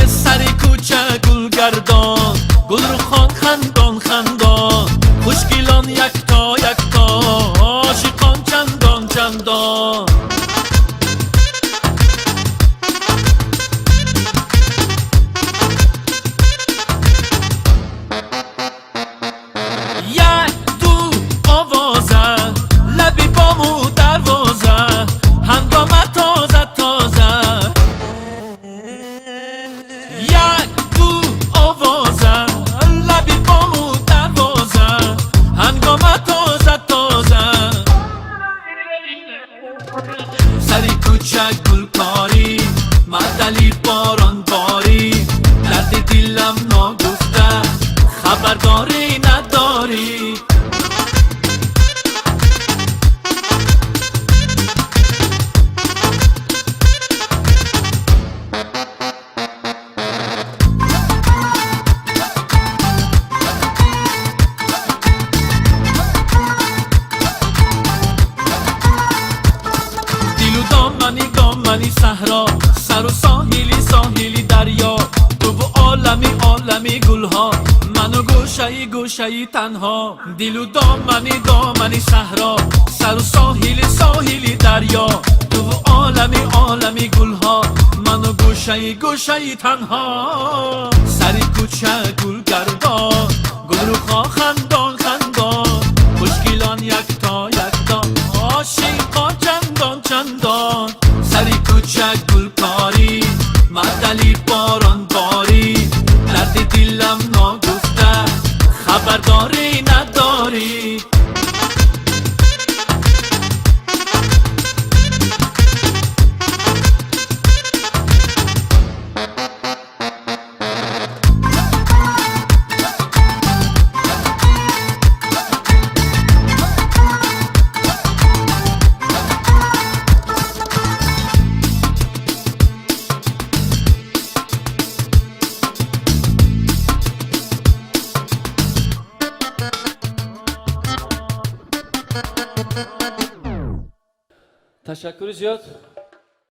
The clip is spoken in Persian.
سری کوچه گلگردان، گل رو خندان خندان، خوشگلان یکتا یکتا، عاشقان چندان چندان. یک دو آوازه، لبی بامو دروازه، هنگام تازه تازه. یک دو آوازه، لبی بامو دروازه، هنگام تازه تازه. سری کوچک گلکاری، معدلی باران باری، درد دلم ناگفته خبرداری نداری. دامنی صحرا، سر و ساحلی ساحلی دریا، تو و عالمی عالمی گلها، من و گوشه‌ای گوشه‌ای تنها. دل و دامنی صحرا، سر و ساحلی ساحلی دریا، تو و عالمی عالمی گلها، من و گوشه‌ای گوشه‌ای تنها. سری کوچه گلگردان، گل رو خندان خندان، خوشگلان یکتا یکتا، عاشقان چندان چندان. سری کوچک گلکاری، معدلی باران باری، درد دلم ناگفته خبرداری نداری. تشکر زیاد.